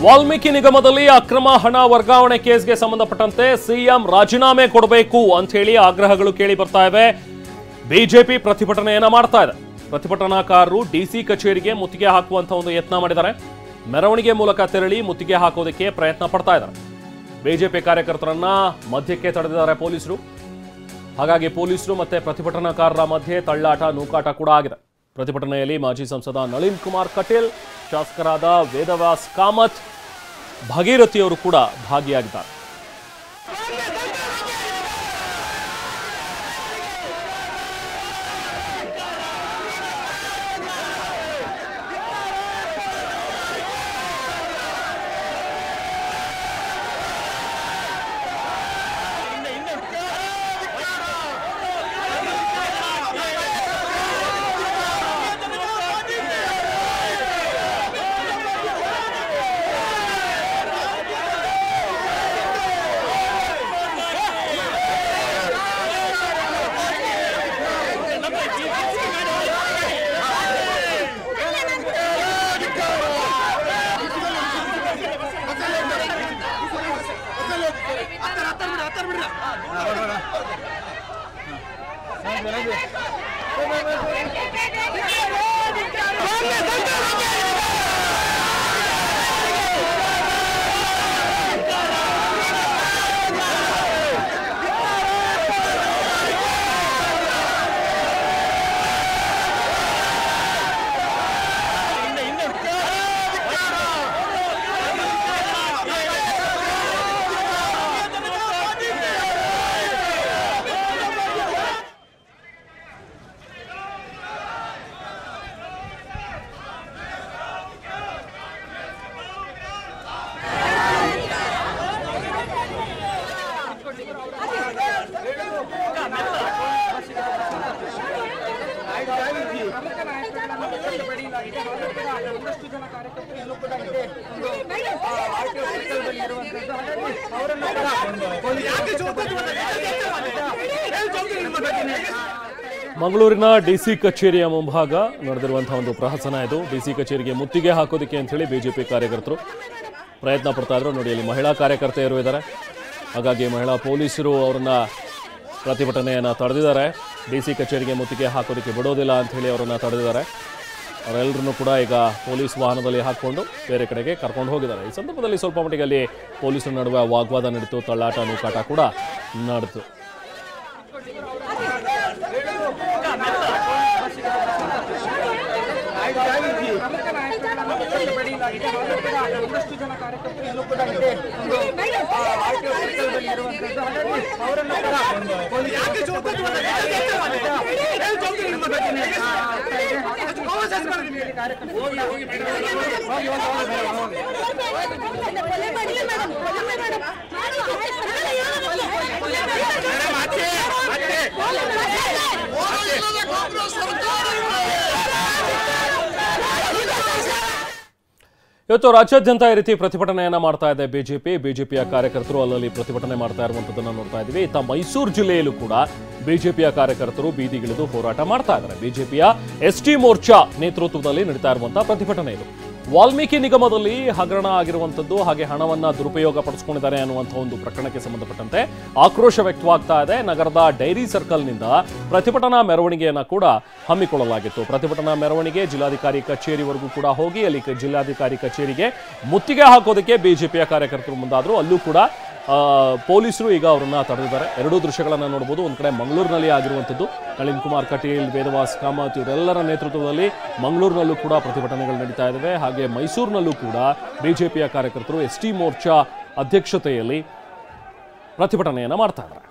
ವಾಲ್ಮೀಕಿ ನಿಗಮದಲ್ಲಿ ಅಕ್ರಮ ಹಣ ವರ್ಗಾವಣೆ ಕೇಸ್ಗೆ ಸಂಬಂಧಪಟ್ಟಂತೆ ಸಿಎಂ ರಾಜೀನಾಮೆ ಕೊಡಬೇಕು ಅಂತ ಹೇಳಿ ಆಗ್ರಹಗಳು ಕೇಳಿ ಬರ್ತಾ ಇವೆ. ಬಿಜೆಪಿ ಪ್ರತಿಭಟನೆಯನ್ನ ಮಾಡ್ತಾ ಇದೆ. ಪ್ರತಿಭಟನಾಕಾರರು ಡಿಸಿ ಕಚೇರಿಗೆ ಮುತ್ತಿಗೆ ಹಾಕುವಂತ ಒಂದು ಯತ್ನ ಮಾಡಿದ್ದಾರೆ. ಮೆರವಣಿಗೆ ಮೂಲಕ ತೆರಳಿ ಮುತ್ತಿಗೆ ಹಾಕೋದಕ್ಕೆ ಪ್ರಯತ್ನ ಪಡ್ತಾ ಇದ್ದಾರೆ. ಬಿಜೆಪಿ ಕಾರ್ಯಕರ್ತರನ್ನ ಮಧ್ಯಕ್ಕೆ ತಡೆದಿದ್ದಾರೆ ಪೊಲೀಸರು. ಹಾಗಾಗಿ ಪೊಲೀಸರು ಮತ್ತೆ ಪ್ರತಿಭಟನಾಕಾರರ ಮಧ್ಯೆ ತಳ್ಳಾಟ ನೂಕಾಟ ಕೂಡ ಆಗಿದೆ. ಪ್ರತಿಭಟನೆಯಲ್ಲಿ ಮಾಜಿ ಸಂಸದ ನಳಿನ್ ಕುಮಾರ್ ಕಟೀಲ್, ಶಾಸಕರಾದ ವೇದವ್ಯಾಸ್ ಕಾಮತ್, ಭಗೀರಥಿಯವರು ಕೂಡ ಭಾಗಿಯಾಗಿದ್ದಾರೆ. ಮಂಗಳೂರಿನ ಡಿಸಿ ಕಚೇರಿಯ ಮುಂಭಾಗ ನಡೆದಿರುವಂತಹ ಒಂದು ಪ್ರಹಸನ ಇದು. ಡಿಸಿ ಕಚೇರಿಗೆ ಮುತ್ತಿಗೆ ಹಾಕೋದಕ್ಕೆ ಅಂತ ಹೇಳಿ ಬಿಜೆಪಿ ಕಾರ್ಯಕರ್ತರು ಪ್ರಯತ್ನ ಪಡ್ತಾ ಇದ್ರು. ನೋಡಿ, ಅಲ್ಲಿ ಮಹಿಳಾ ಕಾರ್ಯಕರ್ತೆಯರು ಇದ್ದಾರೆ. ಹಾಗಾಗಿ ಮಹಿಳಾ ಪೊಲೀಸರು ಅವರನ್ನ ಪ್ರತಿಭಟನೆಯನ್ನ ತಡೆದಿದ್ದಾರೆ. ಡಿಸಿ ಕಚೇರಿಗೆ ಮುತ್ತಿಗೆ ಹಾಕೋದಕ್ಕೆ ಬಿಡೋದಿಲ್ಲ ಅಂತ ಹೇಳಿ ಅವರನ್ನ ತಡೆದಿದ್ದಾರೆ. ಅವರೆಲ್ಲರನ್ನೂ ಕೂಡ ಈಗ ಪೊಲೀಸ್ ವಾಹನದಲ್ಲಿ ಹಾಕೊಂಡು ಬೇರೆ ಕಡೆಗೆ ಕರ್ಕೊಂಡು ಹೋಗಿದ್ದಾರೆ. ಈ ಸಂದರ್ಭದಲ್ಲಿ ಸ್ವಲ್ಪ ಮಟ್ಟಿಗೆ ಅಲ್ಲಿ ಪೊಲೀಸರ ನಡುವೆ ವಾಗ್ವಾದ ನಡೀತು, ತಳ್ಳಾಟ ನೂಕಾಟ ಕೂಡ ನಡೆಯಿತು. ಇವತ್ತು ರಾಜ್ಯಾದ್ಯಂತ ಈ ರೀತಿ ಪ್ರತಿಭಟನೆಯನ್ನ ಮಾಡ್ತಾ ಇದೆ ಬಿಜೆಪಿಯ ಕಾರ್ಯಕರ್ತರು ಅಲ್ಲಲ್ಲಿ ಪ್ರತಿಭಟನೆ ಮಾಡ್ತಾ ಇರುವಂತದನ್ನ ನೋಡ್ತಾ ಇದ್ದೀವಿ. ಇತ್ತ ಮೈಸೂರು ಜಿಲ್ಲೆಯಲ್ಲೂ ಕೂಡ ಬಿಜೆಪಿಯ ಕಾರ್ಯಕರ್ತರು ಬೀದಿಗಿಳಿದು ಹೋರಾಟ ಮಾಡ್ತಾ ಇದ್ದಾರೆ. ಬಿಜೆಪಿಯ ಎಸ್ಟಿ ಮೋರ್ಚಾ ನೇತೃತ್ವದಲ್ಲಿ ನಡೀತಾ ಇರುವಂತಹ ಪ್ರತಿಭಟನೆ ಇದು. ವಾಲ್ಮೀಕಿ ನಿಗಮದಲ್ಲಿ ಹಗರಣ ಆಗಿರುವಂತದ್ದು, ಹಾಗೆ ಹಣವನ್ನ ದುರುಪಯೋಗ ಪಡಿಸಿಕೊಂಡಿದ್ದಾರೆ ಅನ್ನುವಂತಹ ಒಂದು ಪ್ರಕರಣಕ್ಕೆ ಸಂಬಂಧಪಟ್ಟಂತೆ ಆಕ್ರೋಶ ವ್ಯಕ್ತವಾಗ್ತಾ ಇದೆ. ನಗರದ ಡೈರಿ ಸರ್ಕಲ್ನಿಂದ ಪ್ರತಿಭಟನಾ ಮೆರವಣಿಗೆಯನ್ನ ಕೂಡ ಹಮ್ಮಿಕೊಳ್ಳಲಾಗಿತ್ತು. ಪ್ರತಿಭಟನಾ ಮೆರವಣಿಗೆ ಜಿಲ್ಲಾಧಿಕಾರಿ ಕಚೇರಿವರೆಗೂ ಕೂಡ ಹೋಗಿ ಅಲ್ಲಿ ಜಿಲ್ಲಾಧಿಕಾರಿ ಕಚೇರಿಗೆ ಮುತ್ತಿಗೆ ಹಾಕೋದಕ್ಕೆ ಬಿಜೆಪಿಯ ಕಾರ್ಯಕರ್ತರು ಮುಂದಾದ್ರು. ಅಲ್ಲೂ ಕೂಡ ಪೊಲೀಸರು ಈಗ ಅವರನ್ನ ತಡೆದಿದ್ದಾರೆ. ಎರಡೂ ದೃಶ್ಯಗಳನ್ನು ನೋಡಬಹುದು. ಒಂದು ಕಡೆ ಮಂಗಳೂರಿನಲ್ಲಿ ಆಗಿರುವಂಥದ್ದು, ನಳಿನ್ ಕುಮಾರ್ ಕಟೀಲ್, ವೇದವ್ಯಾಸ್ ಕಾಮತ್ ಇವರೆಲ್ಲರ ನೇತೃತ್ವದಲ್ಲಿ ಮಂಗಳೂರಿನಲ್ಲೂ ಕೂಡ ಪ್ರತಿಭಟನೆಗಳು ನಡೀತಾ ಇದ್ದಾವೆ. ಹಾಗೆ ಮೈಸೂರಿನಲ್ಲೂ ಕೂಡ ಬಿಜೆಪಿಯ ಕಾರ್ಯಕರ್ತರು ಎಸ್ಟಿ ಮೋರ್ಚಾ ಅಧ್ಯಕ್ಷತೆಯಲ್ಲಿ ಪ್ರತಿಭಟನೆಯನ್ನು ಮಾಡ್ತಾ ಇದ್ದಾರೆ.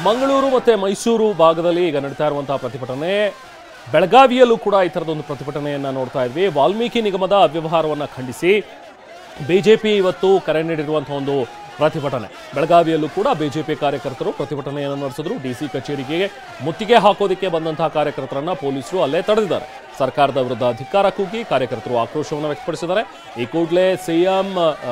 ಮಂಗಳೂರು ಮತ್ತು ಮೈಸೂರು ಭಾಗದಲ್ಲಿ ಈಗ ನಡೀತಾ ಇರುವಂತಹ ಪ್ರತಿಭಟನೆ. ಬೆಳಗಾವಿಯಲ್ಲೂ ಕೂಡ ಈ ಥರದೊಂದು ಪ್ರತಿಭಟನೆಯನ್ನು ನೋಡ್ತಾ ಇದ್ವಿ. ವಾಲ್ಮೀಕಿ ನಿಗಮದ ಅವ್ಯವಹಾರವನ್ನು ಖಂಡಿಸಿ ಬಿಜೆಪಿ ಇವತ್ತು ಕರೆ ನೀಡಿರುವಂತಹ ಒಂದು ಪ್ರತಿಭಟನೆ. ಬೆಳಗಾವಿಯಲ್ಲೂ ಕೂಡ ಬಿಜೆಪಿ ಕಾರ್ಯಕರ್ತರು ಪ್ರತಿಭಟನೆಯನ್ನು ನಡೆಸಿದ್ರು. ಡಿಸಿ ಕಚೇರಿಗೆ ಮುತ್ತಿಗೆ ಹಾಕೋದಕ್ಕೆ ಬಂದಂತಹ ಕಾರ್ಯಕರ್ತರನ್ನ ಪೊಲೀಸರು ಅಲ್ಲೇ ತಡೆದಿದ್ದಾರೆ. ಸರ್ಕಾರದ ವಿರುದ್ಧ ಧಿಕ್ಕಾರ ಕೂಗಿ ಕಾರ್ಯಕರ್ತರು ಆಕ್ರೋಶವನ್ನು ವ್ಯಕ್ತಪಡಿಸಿದ್ದಾರೆ. ಈ ಕೂಡಲೇ ಸಿಎಂ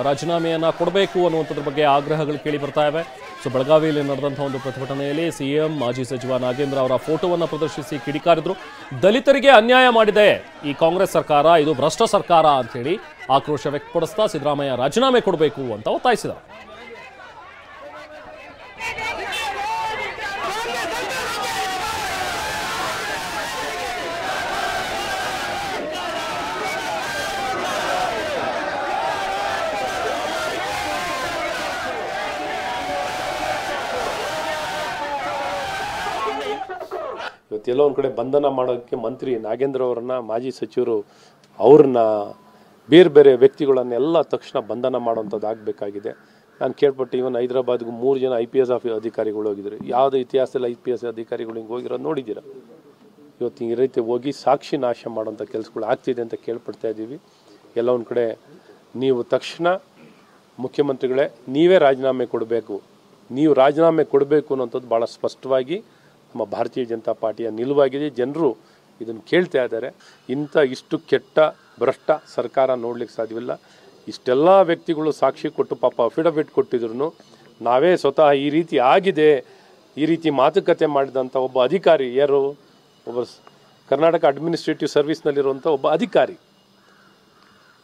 ರಾಜೀನಾಮೆಯನ್ನ ಕೊಡಬೇಕು ಅನ್ನುವಂಥದ್ರ ಬಗ್ಗೆ ಆಗ್ರಹಗಳು ಕೇಳಿ ಬರ್ತಾ ಇವೆ. ಸೊ ಬೆಳಗಾವಿಯಲ್ಲಿ ನಡೆದಂತಹ ಒಂದು ಪ್ರತಿಭಟನೆಯಲ್ಲಿ ಸಿಎಂ ಮಾಜಿ ಸಚಿವ ನಾಗೇಂದ್ರ ಅವರ ಫೋಟೋವನ್ನು ಪ್ರದರ್ಶಿಸಿ ಕಿಡಿಕಾರಿದ್ರು. ದಲಿತರಿಗೆ ಅನ್ಯಾಯ ಮಾಡಿದೆ ಈ ಕಾಂಗ್ರೆಸ್ ಸರ್ಕಾರ, ಇದು ಭ್ರಷ್ಟ ಸರ್ಕಾರ ಅಂತ ಹೇಳಿ ಆಕ್ರೋಶ ವ್ಯಕ್ತಪಡಿಸ್ತಾ ಸಿದ್ದರಾಮಯ್ಯ ರಾಜೀನಾಮೆ ಕೊಡಬೇಕು ಅಂತ ಒತ್ತಾಯಿಸಿದರು. ಇವತ್ತೆಲ್ಲೋ ಒಂದು ಕಡೆ ಬಂಧನ ಮಾಡೋಕ್ಕೆ ಮಂತ್ರಿ ನಾಗೇಂದ್ರ ಅವರನ್ನ, ಮಾಜಿ ಸಚಿವರು ಅವ್ರನ್ನ, ಬೇರೆ ಬೇರೆ ವ್ಯಕ್ತಿಗಳನ್ನೆಲ್ಲ ತಕ್ಷಣ ಬಂಧನ ಮಾಡುವಂಥದ್ದು ಆಗಬೇಕಾಗಿದೆ. ನಾನು ಕೇಳ್ಪಟ್ಟು ಇವನ್ ಹೈದರಾಬಾದ್ಗೂ 3 ಜನ IPS ಅಧಿಕಾರಿಗಳು ಹೋಗಿದ್ರು. ಯಾವುದೇ ಇತಿಹಾಸದಲ್ಲಿ IPS ಅಧಿಕಾರಿಗಳು ಹಿಂಗೆ ಹೋಗಿರೋದು ನೋಡಿದ್ದೀರ? ಇವತ್ತು ಈ ರೀತಿ ಹೋಗಿ ಸಾಕ್ಷಿ ನಾಶ ಮಾಡೋಂಥ ಕೆಲಸಗಳು ಆಗ್ತಿದೆ ಅಂತ ಕೇಳ್ಪಡ್ತಾ ಇದ್ದೀವಿ. ಎಲ್ಲ ಒಂದು ಕಡೆ ನೀವು ತಕ್ಷಣ ಮುಖ್ಯಮಂತ್ರಿಗಳೇ ನೀವೇ ರಾಜೀನಾಮೆ ಕೊಡಬೇಕು, ನೀವು ರಾಜೀನಾಮೆ ಕೊಡಬೇಕು ಅನ್ನೋಂಥದ್ದು ಭಾಳ ಸ್ಪಷ್ಟವಾಗಿ ನಮ್ಮ ಭಾರತೀಯ ಜನತಾ ಪಾರ್ಟಿಯ ನಿಲುವಾಗಿದೆ. ಜನರು ಇದನ್ನು ಕೇಳ್ತಾ ಇದ್ದಾರೆ. ಇಷ್ಟು ಕೆಟ್ಟ ಭ್ರಷ್ಟ ಸರ್ಕಾರ ನೋಡ್ಲಿಕ್ಕೆ ಸಾಧ್ಯವಿಲ್ಲ. ಇಷ್ಟೆಲ್ಲ ವ್ಯಕ್ತಿಗಳು ಸಾಕ್ಷಿ ಕೊಟ್ಟು ಪಾಪ ಅಫಿಡವಿಟ್ ಕೊಟ್ಟಿದ್ರು, ನಾವೇ ಸ್ವತಃ ಈ ರೀತಿ ಆಗಿದೆ, ಈ ರೀತಿ ಮಾತುಕತೆ ಮಾಡಿದಂಥ ಒಬ್ಬ ಅಧಿಕಾರಿ, ಯಾರು ಒಬ್ಬ ಕರ್ನಾಟಕ ಅಡ್ಮಿನಿಸ್ಟ್ರೇಟಿವ್ ಸರ್ವಿಸ್ನಲ್ಲಿರುವಂಥ ಒಬ್ಬ ಅಧಿಕಾರಿ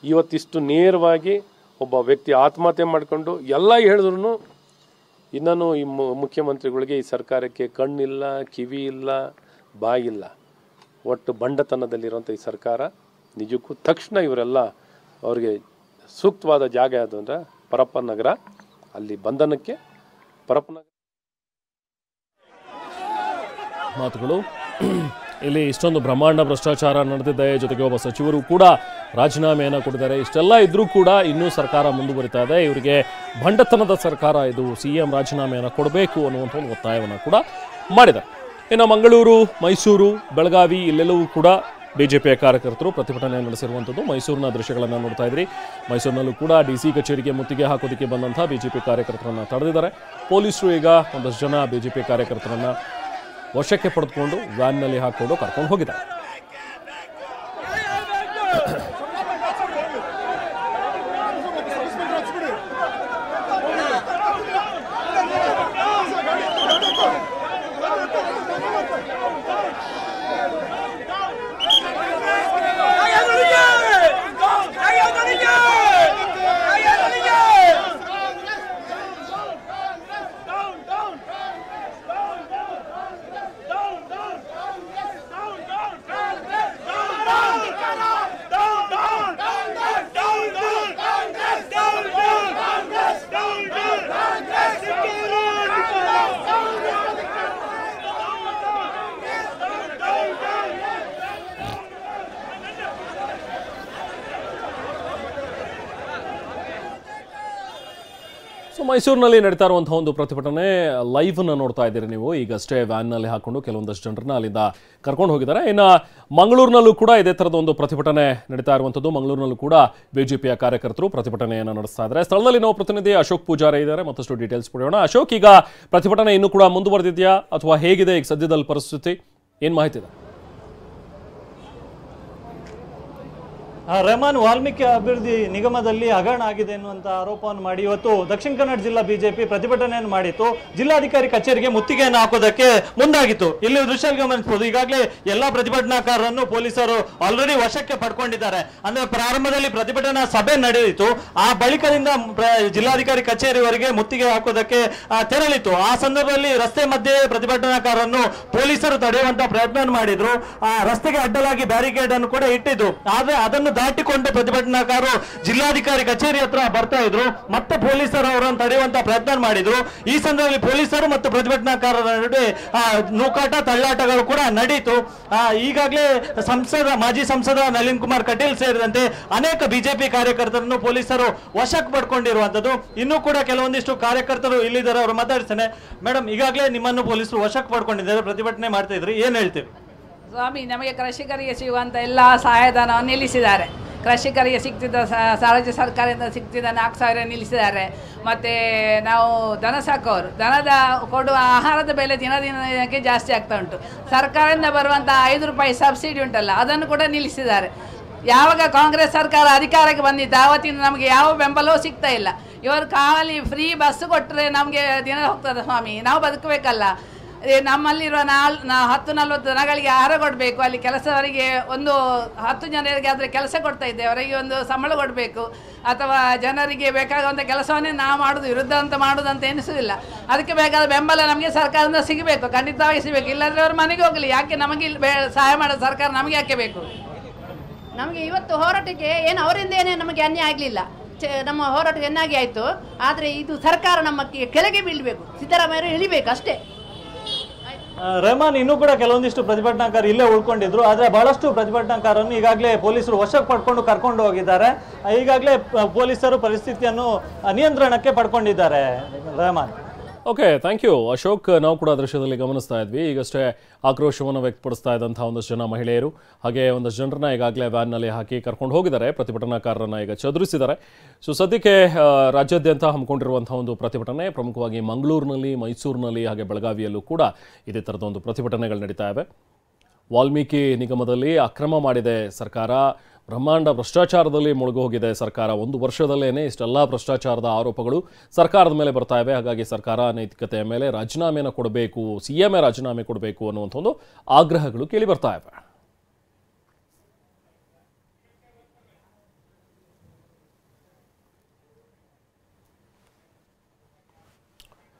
ಇವತ್ತಿಷ್ಟು ನೇರವಾಗಿ ಒಬ್ಬ ವ್ಯಕ್ತಿ ಆತ್ಮಹತ್ಯೆ ಮಾಡಿಕೊಂಡು ಎಲ್ಲ ಹೇಳಿದ್ರು ಇನ್ನೂ ಈ ಮುಖ್ಯಮಂತ್ರಿಗಳಿಗೆ, ಈ ಸರ್ಕಾರಕ್ಕೆ ಕಣ್ಣಿಲ್ಲ, ಕಿವಿ ಇಲ್ಲ, ಬಾಯಿಲ್ಲ, ಒಟ್ಟು ಬಂಡತನದಲ್ಲಿರುವಂಥ ಈ ಸರ್ಕಾರ ನಿಜಕ್ಕೂ ತಕ್ಷಣ ಇವರೆಲ್ಲ ಅವ್ರಿಗೆ ಸೂಕ್ತವಾದ ಜಾಗ ಯಾವುದು ಅಂದರೆ ಪರಪ್ಪ ನಗರ, ಅಲ್ಲಿ ಬಂಧನಕ್ಕೆ ಪರಪ್ಪ ನಗರ. ಮಾತುಗಳು ಇಲ್ಲಿ ಇಷ್ಟೊಂದು ಬ್ರಹ್ಮಾಂಡ ಭ್ರಷ್ಟಾಚಾರ ನಡೆದಿದೆ, ಜೊತೆಗೆ ಒಬ್ಬ ಸಚಿವರು ಕೂಡ ರಾಜೀನಾಮೆಯನ್ನು ಕೊಟ್ಟಿದ್ದಾರೆ. ಇಷ್ಟೆಲ್ಲ ಇದ್ರೂ ಕೂಡ ಇನ್ನೂ ಸರ್ಕಾರ ಮುಂದುವರಿತಾ ಇದೆ. ಇವರಿಗೆ ಭಂಡತನದ ಸರ್ಕಾರ ಇದು, ಸಿಎಂ ರಾಜೀನಾಮೆಯನ್ನು ಕೊಡಬೇಕು ಅನ್ನುವಂಥ ಒಂದು ಒತ್ತಾಯವನ್ನು ಕೂಡ ಮಾಡಿದ್ದಾರೆ. ಇನ್ನು ಮಂಗಳೂರು, ಮೈಸೂರು, ಬೆಳಗಾವಿ ಇಲ್ಲೆಲ್ಲವೂ ಕೂಡ ಬಿಜೆಪಿಯ ಕಾರ್ಯಕರ್ತರು ಪ್ರತಿಭಟನೆ ನಡೆಸಿರುವಂಥದ್ದು. ಮೈಸೂರಿನ ದೃಶ್ಯಗಳನ್ನು ನೋಡ್ತಾ ಇದ್ರಿ. ಮೈಸೂರಿನಲ್ಲೂ ಕೂಡ DC ಕಚೇರಿಗೆ ಮುತ್ತಿಗೆ ಹಾಕೋದಕ್ಕೆ ಬಂದಂಥ ಬಿಜೆಪಿ ಕಾರ್ಯಕರ್ತರನ್ನು ತಡೆದಿದ್ದಾರೆ. ಪೊಲೀಸರು ಈಗ ಒಂದಷ್ಟು ಜನ ಬಿಜೆಪಿ ಕಾರ್ಯಕರ್ತರನ್ನ ವಶಕ್ಕೆ ಪಡೆದುಕೊಂಡು ವ್ಯಾನ್ನಲ್ಲಿ ಹಾಕೊಂಡು ಕರ್ಕೊಂಡು ಹೋಗಿದ್ದಾರೆ. ಸೊ ಮೈಸೂರಿನಲ್ಲಿ ನಡೀತಾ ಇರುವಂತಹ ಒಂದು ಪ್ರತಿಭಟನೆ ಲೈವ್ ಅನ್ನು ನೋಡ್ತಾ ಇದ್ದೀರಿ ನೀವು. ಈಗಷ್ಟೇ ವ್ಯಾನ್ನಲ್ಲಿ ಹಾಕೊಂಡು ಕೆಲವೊಂದಷ್ಟು ಜನರನ್ನ ಅಲ್ಲಿಂದ ಕರ್ಕೊಂಡು ಹೋಗಿದ್ದಾರೆ. ಇನ್ನು ಮಂಗಳೂರಿನಲ್ಲೂ ಕೂಡ ಇದೇ ಥರದ ಒಂದು ಪ್ರತಿಭಟನೆ ನಡೀತಾ ಇರುವಂಥದ್ದು. ಮಂಗಳೂರಿನಲ್ಲೂ ಕೂಡ ಬಿಜೆಪಿಯ ಕಾರ್ಯಕರ್ತರು ಪ್ರತಿಭಟನೆಯನ್ನು ನಡೆಸ್ತಾ ಇದ್ದಾರೆ. ಸ್ಥಳದಲ್ಲಿ ನಾವು ಪ್ರತಿನಿಧಿ ಅಶೋಕ್ ಪೂಜಾರಿ ಇದ್ದಾರೆ, ಮತ್ತಷ್ಟು ಡೀಟೇಲ್ಸ್ ಪಡೆಯೋಣ. ಅಶೋಕ್, ಈಗ ಪ್ರತಿಭಟನೆ ಇನ್ನೂ ಕೂಡ ಮುಂದುವರೆದಿದೆಯಾ ಅಥವಾ ಹೇಗಿದೆ ಈಗ ಸದ್ಯದಲ್ಲಿ ಪರಿಸ್ಥಿತಿ, ಏನು ಮಾಹಿತಿ ಇದೆ? ರೆಹಮಾನ್ ವಾಲ್ಮೀಕಿ ಅಭಿವೃದ್ಧಿ ನಿಗಮದಲ್ಲಿ ಹಗರಣ ಆಗಿದೆ ಎನ್ನುವಂತ ಆರೋಪವನ್ನು ಮಾಡಿ ಇವತ್ತು ದಕ್ಷಿಣ ಕನ್ನಡ ಜಿಲ್ಲಾ ಬಿಜೆಪಿ ಪ್ರತಿಭಟನೆಯನ್ನು ಮಾಡಿತ್ತು. ಜಿಲ್ಲಾಧಿಕಾರಿ ಕಚೇರಿಗೆ ಮುತ್ತಿಗೆಯನ್ನು ಹಾಕೋದಕ್ಕೆ ಮುಂದಾಗಿತ್ತು. ಇಲ್ಲಿ ದೃಶ್ಯ ಗಮನಿಸಬಹುದು. ಈಗಾಗಲೇ ಎಲ್ಲಾ ಪ್ರತಿಭಟನಾಕಾರರನ್ನು ಪೊಲೀಸರು ಆಲ್ರೆಡಿ ವಶಕ್ಕೆ ಪಡ್ಕೊಂಡಿದ್ದಾರೆ. ಅಂದ್ರೆ ಪ್ರಾರಂಭದಲ್ಲಿ ಪ್ರತಿಭಟನಾ ಸಭೆ ನಡೆಯಿತು, ಆ ಬಳಿಕದಿಂದ ಜಿಲ್ಲಾಧಿಕಾರಿ ಕಚೇರಿವರೆಗೆ ಮುತ್ತಿಗೆ ಹಾಕೋದಕ್ಕೆ ತೆರಳಿತು. ಆ ಸಂದರ್ಭದಲ್ಲಿ ರಸ್ತೆ ಮಧ್ಯೆ ಪ್ರತಿಭಟನಾಕಾರರನ್ನು ಪೊಲೀಸರು ತಡೆಯುವಂತ ಪ್ರಯತ್ನ ಮಾಡಿದ್ರು. ಆ ರಸ್ತೆಗೆ ಅಡ್ಡಲಾಗಿ ಬ್ಯಾರಿಕೇಡ್ ಅನ್ನು ಕೂಡ ಇಟ್ಟಿದ್ದು. ಆದ್ರೆ ಅದನ್ನು ದಾಟಿಕೊಂಡು ಪ್ರತಿಭಟನಾಕಾರರು ಜಿಲ್ಲಾಧಿಕಾರಿ ಕಚೇರಿ ಹತ್ರ ಬರ್ತಾ ಇದ್ರು. ಮತ್ತೆ ಪೊಲೀಸರು ಅವರನ್ನು ತಡೆಯುವಂತ ಪ್ರಯತ್ನ ಮಾಡಿದ್ರು. ಈ ಸಂದರ್ಭದಲ್ಲಿ ಪೊಲೀಸರು ಮತ್ತು ಪ್ರತಿಭಟನಾಕಾರರ ನಡುವೆ ನೂಕಾಟ ತಳ್ಳಾಟಗಳು ಕೂಡ ನಡೆಯಿತು. ಈಗಾಗಲೇ ಮಾಜಿ ಸಂಸದ ನಳಿನ್ ಕುಮಾರ್ ಕಟೀಲ್ ಸೇರಿದಂತೆ ಅನೇಕ ಬಿಜೆಪಿ ಕಾರ್ಯಕರ್ತರನ್ನು ಪೊಲೀಸರು ವಶಕ್ಕೆ ಪಡ್ಕೊಂಡಿರುವಂತದ್ದು. ಇನ್ನೂ ಕೂಡ ಕೆಲವೊಂದಿಷ್ಟು ಕಾರ್ಯಕರ್ತರು ಇಲ್ಲಿದ್ದಾರೆ, ಅವರು ಮಾತಾಡ್ತಾನೆ. ಮೇಡಮ್, ಈಗಾಗಲೇ ನಿಮ್ಮನ್ನು ಪೊಲೀಸರು ವಶಕ್ಕೆ ಪಡ್ಕೊಂಡಿದ್ದಾರೆ, ಪ್ರತಿಭಟನೆ ಮಾಡ್ತಾ ಇದ್ರಿ, ಏನ್ ಹೇಳ್ತೀವಿ? ಸ್ವಾಮಿ, ನಮಗೆ ಕೃಷಿಕರಿಗೆ ಸಿಗುವಂಥ ಎಲ್ಲ ಸಹಾಯಧನವನ್ನು ನಿಲ್ಲಿಸಿದ್ದಾರೆ. ಕೃಷಿಕರಿಗೆ ಸಿಗ್ತಿದ್ದ ರಾಜ್ಯ ಸರ್ಕಾರದಿಂದ ಸಿಗ್ತಿದ್ದ 4,000 ನಿಲ್ಲಿಸಿದ್ದಾರೆ. ಮತ್ತು ನಾವು ದನ ಸಾಕೋರು ದನದ ಕೊಡುವ ಆಹಾರದ ಬೆಲೆ ದಿನಕ್ಕೆ ಜಾಸ್ತಿ ಆಗ್ತಾ ಉಂಟು. ಸರ್ಕಾರದಿಂದ ಬರುವಂಥ 5 ರೂಪಾಯಿ ಸಬ್ಸಿಡಿ ಉಂಟಲ್ಲ ಅದನ್ನು ಕೂಡ ನಿಲ್ಲಿಸಿದ್ದಾರೆ. ಯಾವಾಗ ಕಾಂಗ್ರೆಸ್ ಸರ್ಕಾರ ಅಧಿಕಾರಕ್ಕೆ ಬಂದಿತ್ತು ಆವತ್ತಿನ ನಮಗೆ ಯಾವ ಬೆಂಬಲವೂ ಸಿಗ್ತಾ ಇಲ್ಲ. ಇವರು ಖಾಲಿ ಫ್ರೀ ಬಸ್ ಕೊಟ್ಟರೆ ನಮಗೆ ದಿನ ಹೋಗ್ತದೆ ಸ್ವಾಮಿ, ನಾವು ಬದುಕಬೇಕಲ್ಲ. ನಮ್ಮಲ್ಲಿರುವ 10-40 ದನಗಳಿಗೆ ಆಹಾರ ಕೊಡಬೇಕು, ಅಲ್ಲಿ ಕೆಲಸವರಿಗೆ ಒಂದು 10 ಜನರಿಗೆ ಆದರೆ ಕೆಲಸ ಕೊಡ್ತಾ ಇದ್ದೇವೆ, ಅವರಿಗೆ ಒಂದು ಸಂಬಳ ಕೊಡಬೇಕು, ಅಥವಾ ಜನರಿಗೆ ಬೇಕಾಗುವಂಥ ಕೆಲಸವನ್ನೇ ನಾವು ಮಾಡೋದು, ವಿರುದ್ಧ ಅಂತ ಮಾಡೋದಂತ ಎನಿಸೋದಿಲ್ಲ. ಅದಕ್ಕೆ ಬೇಕಾದ ಬೆಂಬಲ ನಮಗೆ ಸರ್ಕಾರದಿಂದ ಸಿಗಬೇಕು, ಖಂಡಿತವಾಗಿ ಸಿಗಬೇಕು. ಇಲ್ಲಾಂದರೆ ಅವರು ಮನೆಗೆ ಹೋಗಲಿ, ಯಾಕೆ ನಮಗೆ ಸಹಾಯ ಮಾಡೋದು ಸರ್ಕಾರ ನಮಗೆ ಯಾಕೆ ಬೇಕು? ನಮಗೆ ಇವತ್ತು ಹೋರಾಟಕ್ಕೆ ಏನು ಅವರಿಂದ ಏನೇ ನಮಗೆ ಅನ್ಯಾಯ ಆಗಲಿಲ್ಲ, ನಮ್ಮ ಹೋರಾಟ ಚೆನ್ನಾಗಿ ಆಯಿತು. ಆದರೆ ಇದು ಸರ್ಕಾರ ನಮ್ಮ ಕೆಳಗೆ ಬೀಳಬೇಕು, ಸಿದ್ದರಾಮಯ್ಯರು ಇಳಿಬೇಕು ಅಷ್ಟೇ. ರೆಹಮಾನ್ ಇನ್ನೂ ಕೂಡ ಕೆಲವೊಂದಿಷ್ಟು ಪ್ರತಿಭಟನಾಕಾರರು ಇಲ್ಲೇ ಉಳ್ಕೊಂಡಿದ್ರು. ಆದರೆ ಬಹಳಷ್ಟು ಪ್ರತಿಭಟನಾಕಾರರನ್ನು ಈಗಾಗಲೇ ಪೊಲೀಸರು ವಶಕ್ಕೆ ಪಡ್ಕೊಂಡು ಕರ್ಕೊಂಡು ಹೋಗಿದ್ದಾರೆ. ಈಗಾಗಲೇ ಪೊಲೀಸರು ಪರಿಸ್ಥಿತಿಯನ್ನು ನಿಯಂತ್ರಣಕ್ಕೆ ಪಡ್ಕೊಂಡಿದ್ದಾರೆ. Rehman. Okay, thank you Ashok. ನಾವು ಕೂಡ ದೃಶ್ಯದಲ್ಲಿ ಗಮನಿಸ್ತಾ ಇದ್ವಿ, ಈಗಷ್ಟೇ ಆಕ್ರೋಶವನ್ನು ವ್ಯಕ್ತಪಡಿಸ್ತಾ ಇದ್ದಂತಹ ಒಂದಷ್ಟು ಜನ ಮಹಿಳೆಯರು ಹಾಗೆ ಒಂದಷ್ಟು ಜನರನ್ನ ಈಗಾಗಲೇ ವ್ಯಾನ್ನಲ್ಲಿ ಹಾಕಿ ಕರ್ಕೊಂಡು ಹೋಗಿದ್ದಾರೆ. ಪ್ರತಿಭಟನಾಕಾರರನ್ನು ಈಗ ಚದುರಿಸಿದ್ದಾರೆ. ಸೊ ಸದ್ಯಕ್ಕೆ ರಾಜ್ಯಾದ್ಯಂತ ಹಮ್ಮಿಕೊಂಡಿರುವಂತಹ ಒಂದು ಪ್ರತಿಭಟನೆ ಪ್ರಮುಖವಾಗಿ ಮಂಗಳೂರಿನಲ್ಲಿ, ಮೈಸೂರಿನಲ್ಲಿ ಹಾಗೆ ಬೆಳಗಾವಿಯಲ್ಲೂ ಕೂಡ ಇದೇ ಥರದ ಒಂದು ಪ್ರತಿಭಟನೆಗಳು ನಡೀತಾ ಇವೆ. ವಾಲ್ಮೀಕಿ ನಿಗಮದಲ್ಲಿ ಅಕ್ರಮ ಮಾಡಿದೆ ಸರ್ಕಾರ, ಬ್ರಹ್ಮಾಂಡ ಭ್ರಷ್ಟಾಚಾರದಲ್ಲಿ ಮುಳುಗು ಹೋಗಿದೆ ಸರ್ಕಾರ, 1 ವರ್ಷದಲ್ಲೇನೆ ಇಷ್ಟೆಲ್ಲ ಭ್ರಷ್ಟಾಚಾರದ ಆರೋಪಗಳು ಸರ್ಕಾರದ ಮೇಲೆ ಬರ್ತಾ ಇವೆ. ಹಾಗಾಗಿ ಸರ್ಕಾರ ನೈತಿಕತೆಯ ಮೇಲೆ ರಾಜೀನಾಮೆಯನ್ನು ಕೊಡಬೇಕು, CM ರಾಜೀನಾಮೆ ಕೊಡಬೇಕು ಅನ್ನುವಂಥ ಒಂದು ಆಗ್ರಹಗಳು ಕೇಳಿ ಬರ್ತಾ ಇವೆ.